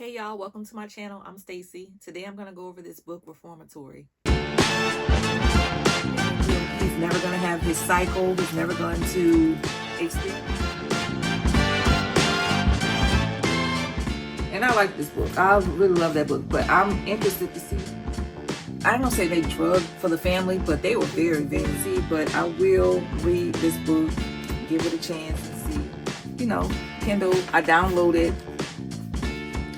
Hey y'all, welcome to my channel. I'm Stacy. Today I'm going to go over this book, Reformatory. He's never going to have his cycle. He's never going to experience. And I like this book. I really love that book, but I'm interested to see. I don't say they drugged for the family, but they were very, very see. But I will read this book, give it a chance and see. Kindle, I downloaded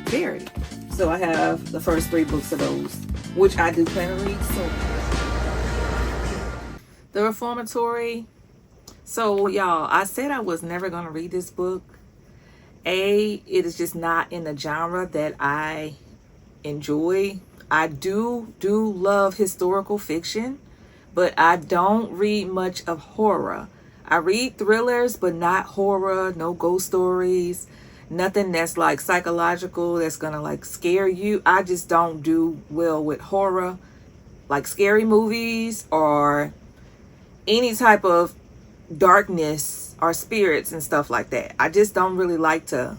Verity. So I have the first 3 books of those, which I do plan to read soon. The Reformatory. So y'all, I said I was never going to read this book. It is just not in the genre that I enjoy. I do love historical fiction, but I don't read much of horror. I read thrillers, but not horror, no ghost stories. Nothing that's like psychological, that's gonna like scare you. I just don't do well with horror, like scary movies or any type of darkness or spirits and stuff like that. I just don't really like to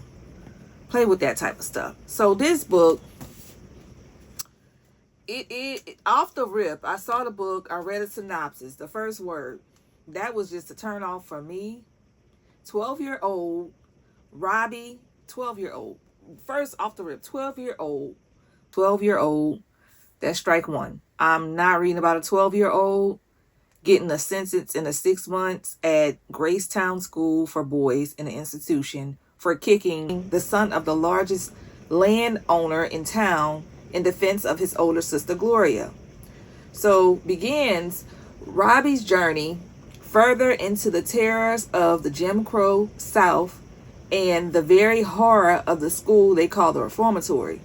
play with that type of stuff. So this book, it off the rip, I saw the book, I read a synopsis, the first word. That was just a turn off for me. 12-year-old Robbie, 12-year-old. First off the rip, 12-year-old. That's strike one. I'm not reading about a 12-year-old getting a sentence in 6 months at Gracetown School for Boys in an institution for kicking the son of the largest landowner in town in defense of his older sister Gloria. So begins Robbie's journey further into the terrors of the Jim Crow South and the very horror of the school they call the Reformatory.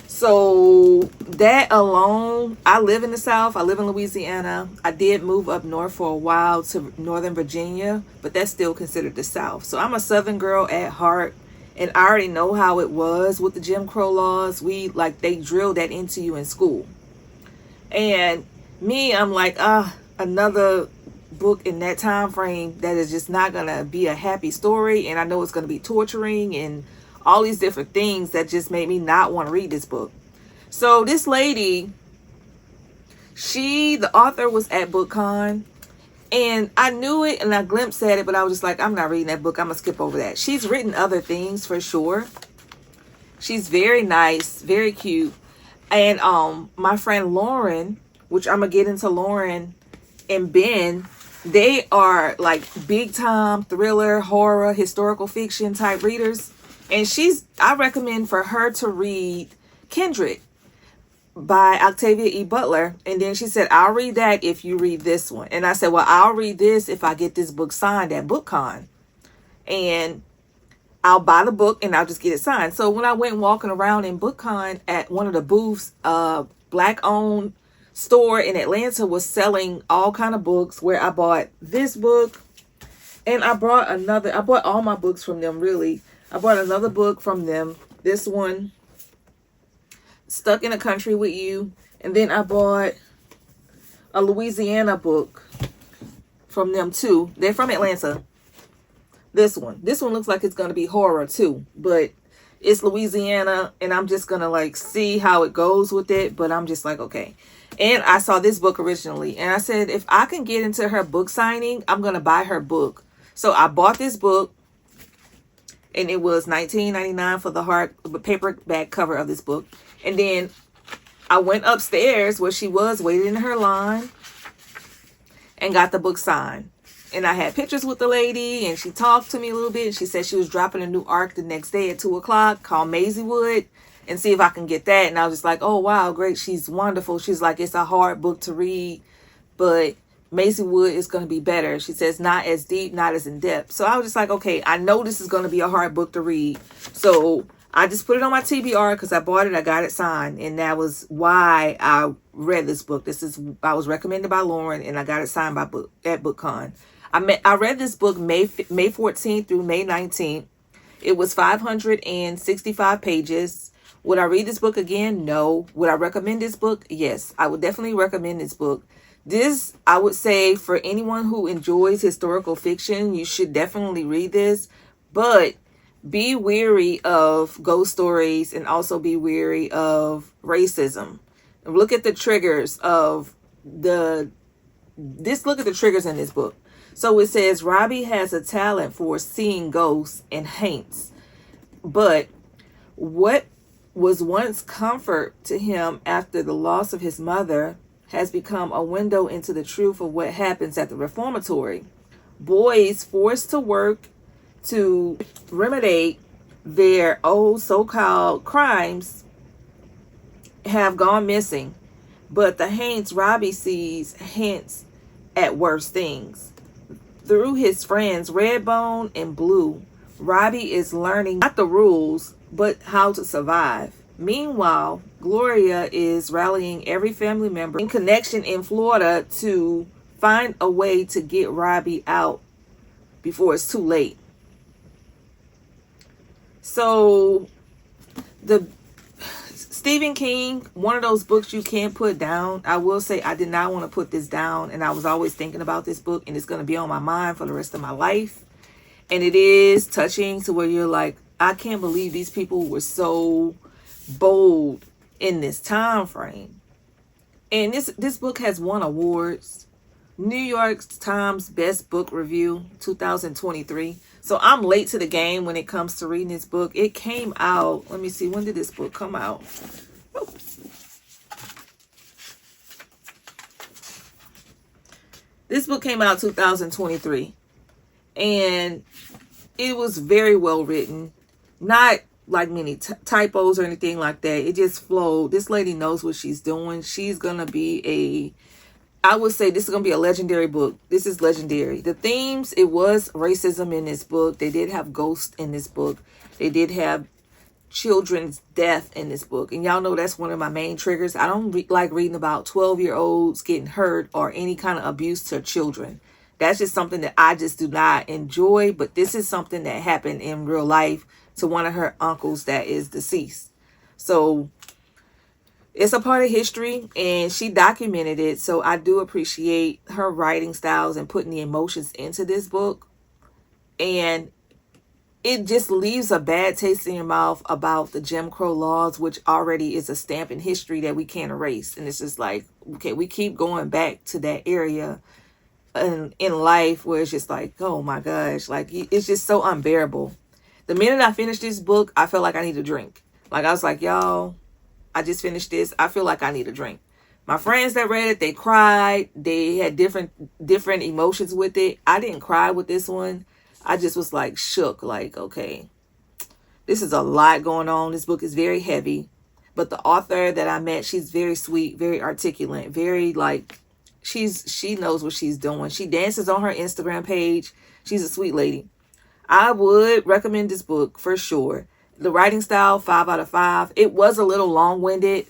So that alone, I live in the South. I live in Louisiana. I did move up north for a while to Northern Virginia, but that's still considered the South. So I'm a Southern girl at heart, and I already know how it was with the Jim Crow laws. They drilled that into you in school. And me, I'm like, another book in that time frame that is just not gonna be a happy story, and I know it's gonna be torturing and all these different things that just made me not want to read this book. So this lady, the author was at BookCon, and I knew it and I glimpsed at it, but I was just like, I'm not reading that book. I'm gonna skip over that. She's written other things for sure. She's very nice, very cute. And my friend Lauren, which I'm gonna get into Lauren and Ben, they are like big time thriller, horror, historical fiction type readers. And I recommend for her to read Kindred by Octavia E. Butler. And then she said, I'll read that if you read this one. And I said, well, I'll read this if I get this book signed at BookCon. And I'll buy the book and I'll just get it signed. So when I went walking around in BookCon at one of the booths, Black owned store in Atlanta was selling all kind of books, where I bought this book and I bought all my books from them. Really, I bought another book from them, this one, Stuck in a Country with You, and then I bought a Louisiana book from them too. They're from Atlanta. This one looks like it's going to be horror too, but it's Louisiana, and I'm just going to like see how it goes with it. But I'm just like, okay. And I saw this book originally, and I said, if I can get into her book signing, I'm going to buy her book. So I bought this book, and it was $19.99 for the paperback cover of this book. And then I went upstairs where she was waiting in her line and got the book signed. And I had pictures with the lady, and she talked to me a little bit. And she said she was dropping a new arc the next day at 2:00 called Maisie Wood, and see if I can get that. And I was just like, oh, wow, great. She's wonderful. She's like, it's a hard book to read, but Maisie Wood is going to be better. She says not as deep, not as in depth. So I was just like, okay, I know this is going to be a hard book to read. So I just put it on my TBR because I bought it. I got it signed. And that was why I read this book. I was recommended by Lauren, and I got it signed at BookCon. I read this book May 14th through May 19th. It was 565 pages. Would I read this book again? No. Would I recommend this book? Yes, I would definitely recommend this book. This, I would say, for anyone who enjoys historical fiction, you should definitely read this. But be weary of ghost stories and also be weary of racism. Look at the triggers of look at the triggers in this book. So it says Robbie has a talent for seeing ghosts and haints, but what was once comfort to him after the loss of his mother has become a window into the truth of what happens at the reformatory. Boys forced to work to remedy their old so-called crimes have gone missing, but the haints Robbie sees hints at worse things. Through his friends Redbone and Blue, Robbie is learning not the rules, but how to survive. Meanwhile, Gloria is rallying every family member in connection in Florida to find a way to get Robbie out before it's too late. So, the Stephen King, one of those books you can't put down. I will say I did not want to put this down, and I was always thinking about this book, and it's going to be on my mind for the rest of my life. And it is touching to where you're like, I can't believe these people were so bold in this time frame. And this book has won awards. New York Times Best Book Review 2023. So I'm late to the game when it comes to reading this book. It came out, let me see, when did this book come out? Oops. This book came out 2023. And it was very well written. Not like many typos or anything like that. It just flowed. This lady knows what she's doing. She's going to be I would say this is going to be a legendary book. This is legendary. The themes, it was racism in this book. They did have ghosts in this book. They did have children's death in this book. And y'all know that's one of my main triggers. I don't like reading about 12-year-olds getting hurt or any kind of abuse to children. That's just something that I just do not enjoy. But this is something that happened in real life to one of her uncles that is deceased. So it's a part of history, and she documented it. So I do appreciate her writing styles and putting the emotions into this book. And it just leaves a bad taste in your mouth about the Jim Crow laws, which already is a stamp in history that we can't erase. And it's just like, okay, we keep going back to that area in life where it's just like, oh my gosh, like it's just so unbearable. The minute I finished this book, I felt like I need a drink. Like I was like, y'all, I just finished this. I feel like I need a drink. My friends that read it, they cried. They had different emotions with it. I didn't cry with this one. I just was like shook. Like, okay, this is a lot going on. This book is very heavy. But the author that I met, she's very sweet, very articulate, very like, she knows what she's doing. She dances on her Instagram page. She's a sweet lady. I would recommend this book for sure. The writing style, 5 out of 5. It was a little long-winded.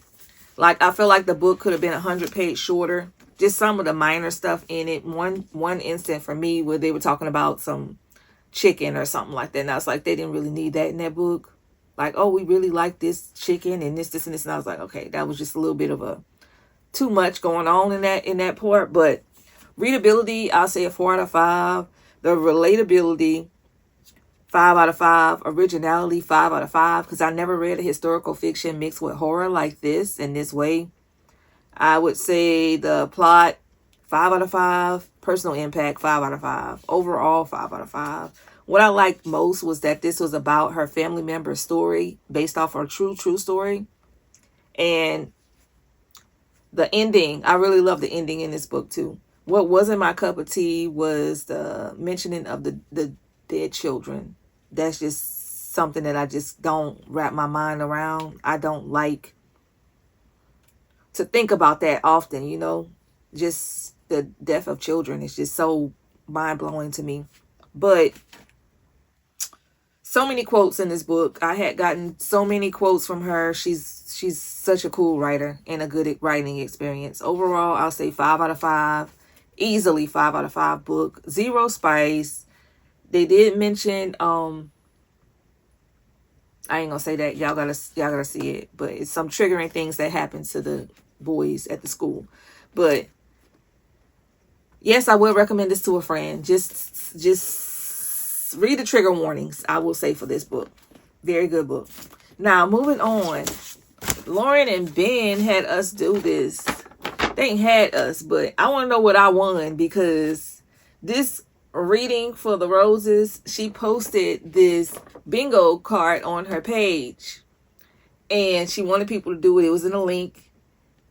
Like, I feel like the book could have been 100 pages shorter. Just some of the minor stuff in it. One instant for me where they were talking about some chicken or something like that. And I was like, they didn't really need that in that book. Like, oh, we really like this chicken and this, and this. And I was like, okay, that was just a little bit of a too much going on in that part. But readability, I'll say a 4 out of 5. The relatability, 5 out of 5. Originality, 5 out of 5. Because I never read a historical fiction mixed with horror like this in this way. I would say the plot, 5 out of 5. Personal impact, 5 out of 5. Overall, 5 out of 5. What I liked most was that this was about her family member's story based off her true story. And the ending, I really love the ending in this book too. What wasn't my cup of tea was the mentioning of the dead children. That's just something that I just don't wrap my mind around. I don't like to think about that often, you know. Just the death of children is just so mind-blowing to me. But so many quotes in this book. I had gotten so many quotes from her. She's such a cool writer and a good writing experience. Overall, I'll say 5 out of 5. Easily 5 out of 5 book. Zero spice. They did mention I ain't gonna say that. Y'all gotta see it. But it's some triggering things that happen to the boys at the school. But yes, I would recommend this to a friend. Just read the trigger warnings, I will say, for this book. Very good book. Now, moving on. Lauren and Ben had us do this. They ain't had us, but I want to know what I won, because this reading for the roses, she posted this bingo card on her page. And she wanted people to do it. It was in a link.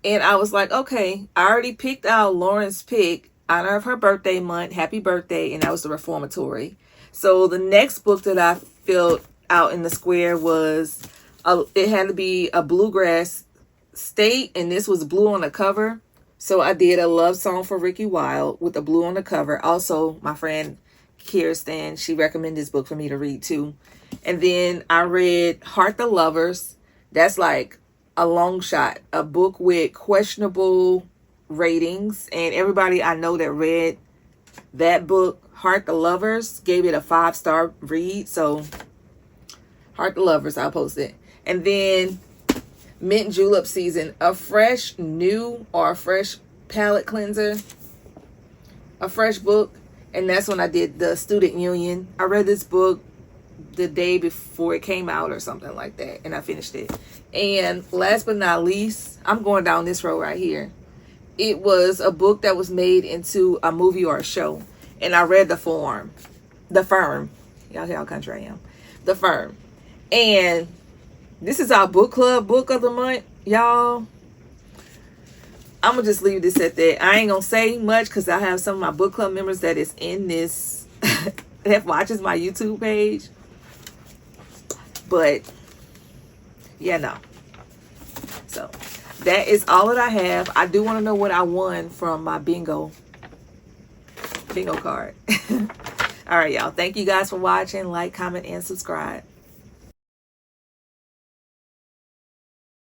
And I was like, okay, I already picked out Lauren's pick, honor of her birthday month. Happy birthday. And that was the Reformatory. So the next book that I filled out in the square was, it had to be a bluegrass state. And this was blue on the cover. So I did a love song for Ricky Wilde with the blue on the cover. Also, my friend Kirsten, she recommended this book for me to read too. And then I read Heart the Lovers. That's like a long shot, a book with questionable ratings. And everybody I know that read that book, Heart the Lovers, gave it a 5-star read. So Heart the Lovers, I'll post it. And then Mint Julep Season, a fresh new or a fresh palette cleanser, a fresh book. And that's when I did the Student Union. I read this book the day before it came out or something like that, and I finished it. And last but not least, I'm going down this road right here. It was a book that was made into a movie or a show, and I read The Firm. Y'all hear how country I am. The Firm. And this is our book club book of the month, y'all. I'm gonna just leave this at that. I ain't gonna say much because I have some of my book club members that is in this that watches my YouTube page. But yeah, no. So that is all that I have. I do want to know what I won from my bingo card. All right, y'all. Thank you guys for watching. Like, comment, and subscribe.